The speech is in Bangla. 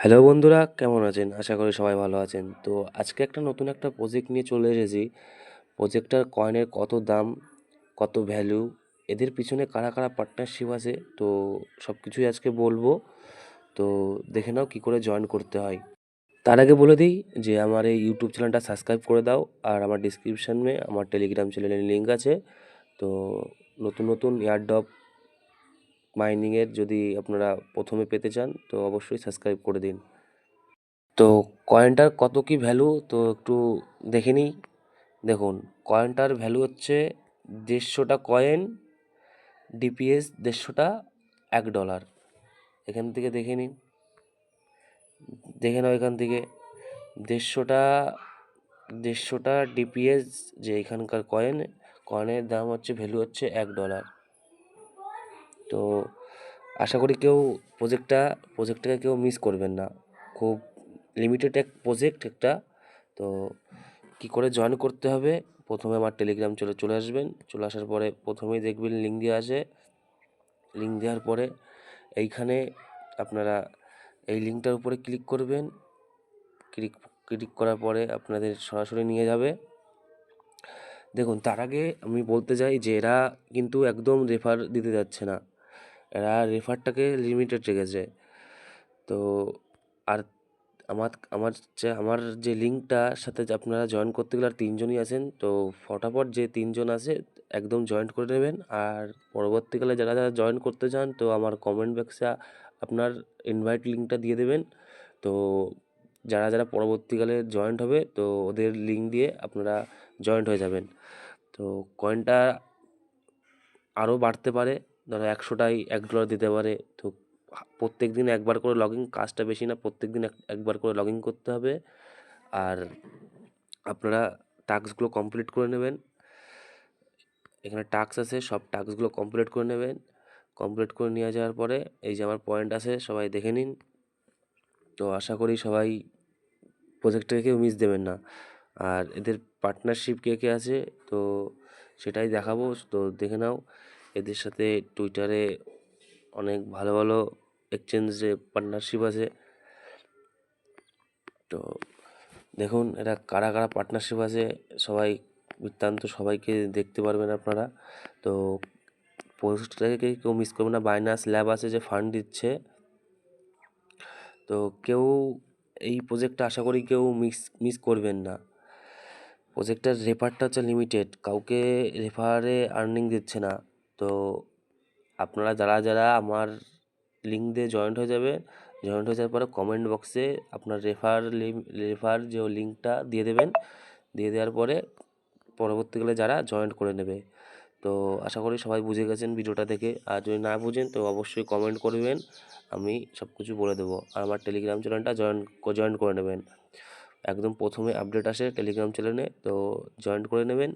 হ্যালো বন্ধুরা, কেমন আছেন? আশা করি সবাই ভালো আছেন। তো আজকে একটা নতুন একটা প্রজেক্ট নিয়ে চলে এসেছি। প্রজেক্টটার কয়েনের কত দাম, কত ভ্যালু, এদের পিছনে কারা কারা পার্টনারশিপ আছে, তো সব কিছুই আজকে বলবো। তো দেখে নাও কী করে জয়েন করতে হয়। তার আগে বলে দিই যে আমার এই ইউটিউব চ্যানেলটা সাবস্ক্রাইব করে দাও, আর আমার ডিসক্রিপশানে আমার টেলিগ্রাম চ্যানেলের লিঙ্ক আছে। তো নতুন নতুন এয়ারড্রপ মাইনিংয়ের যদি আপনারা প্রথমে পেতে চান তো অবশ্যই সাবস্ক্রাইব করে দিন। তো কয়েনটার কত কি ভ্যালু তো একটু দেখে নিই। দেখুন, কয়েনটার ভ্যালু হচ্ছে 150টা কয়েন, ডিপিএস 150টা, $1। এখান থেকে দেখে নিন, দেখে নাও এখান থেকে 150টা 150টা ডিপিএস যে এখানকার কয়েনের দাম হচ্ছে, ভ্যালু হচ্ছে $1। তো আশা করি কেউ প্রজেক্টটাকে কেউ মিস করবেন না। খুব লিমিটেড এক প্রজেক্ট একটা। তো কি করে জয়েন করতে হবে, প্রথমে আমার টেলিগ্রাম চলে আসবেন। চলে আসার পরে প্রথমেই দেখবেন লিঙ্ক দেওয়া আছে। লিঙ্ক দেওয়ার পরে এইখানে আপনারা এই লিঙ্কটার উপরে ক্লিক করবেন। ক্লিক ক্লিক করার পরে আপনাদের সরাসরি নিয়ে যাবে। দেখুন, তার আগে আমি বলতে চাই যে এরা কিন্তু একদম রেফার দিতে যাচ্ছে না, এরা রেফারটাকে লিমিটেড রেখেছে। তো আর আমার যে লিঙ্কটার সাথে যে আপনারা জয়েন করতে গেলে আর 3 জনই আছেন, তো ফটাফট যে 3 জন আছে একদম জয়েন করে নেবেন। আর পরবর্তীকালে যারা যারা জয়েন করতে চান তো আমার কমেন্ট বক্সে আপনার ইনভাইট লিঙ্কটা দিয়ে দেবেন। তো যারা যারা পরবর্তীকালে জয়েন্ট হবে তো ওদের লিঙ্ক দিয়ে আপনারা জয়েন্ট হয়ে যাবেন। তো কয়েনটা আরও বাড়তে পারে, ধরো 100টাই $1 দিতে পারে। তো প্রত্যেক দিন একবার করে লগ ইন, কাজটা বেশি না, প্রত্যেক দিন একবার করে লগ ইন করতে হবে। আর আপনারা টাস্কগুলো কমপ্লিট করে নেবেন। এখানে টাস্ক আছে, সব টাস্কগুলো কমপ্লিট করে নেবেন। কমপ্লিট করে নিয়ে যাওয়ার পরে এই যে আমার পয়েন্ট আছে, সবাই দেখে নিন। তো আশা করি সবাই প্রজেক্টটাকে কেউ মিস দেবেন না। আর এদের পার্টনারশিপ কে কে আছে তো সেটাই দেখাবো, তো দেখে নাও। এদের সাথে টুইটারে অনেক ভালো ভালো এক্সচেঞ্জে পার্টনারশিপ আছে। তো দেখুন এরা কারা কারা পার্টনারশিপ আছে, সবাই বৃত্তান্ত সবাইকে দেখতে পারবেন আপনারা। তো পোস্টটাকে কেউ মিস করবে না। বাইনান্স ল্যাব আছে যে ফান্ড দিচ্ছে। তো কেউ এই প্রজেক্টটা আশা করি কেউ মিস করবেন না। প্রজেক্টটার রেফারটা হচ্ছে লিমিটেড, কাউকে রেফারে আর্নিং দিচ্ছে না। তো আপনারা যারা যারা আমার লিঙ্ক দিয়ে জয়েন্ট হয়ে যাবে, জয়েন্ট হয়ে যাওয়ার পরে কমেন্ট বক্সে আপনার রেফার যে লিঙ্কটা দিয়ে দেবেন। দিয়ে দেওয়ার পরে পরবর্তীকালে যারা জয়েন্ট করে নেবে। তো আশা করি সবাই বুঝে গেছেন ভিডিওটা দেখে। আর যদি না বুঝেন তো অবশ্যই কমেন্ট করবেন, আমি সব কিছু বলে দেবো। আর আমার টেলিগ্রাম চ্যানেলটা জয়েন করে নেবেন। একদম প্রথমে আপডেট আসে টেলিগ্রাম চ্যানেলে, তো জয়েন করে নেবেন।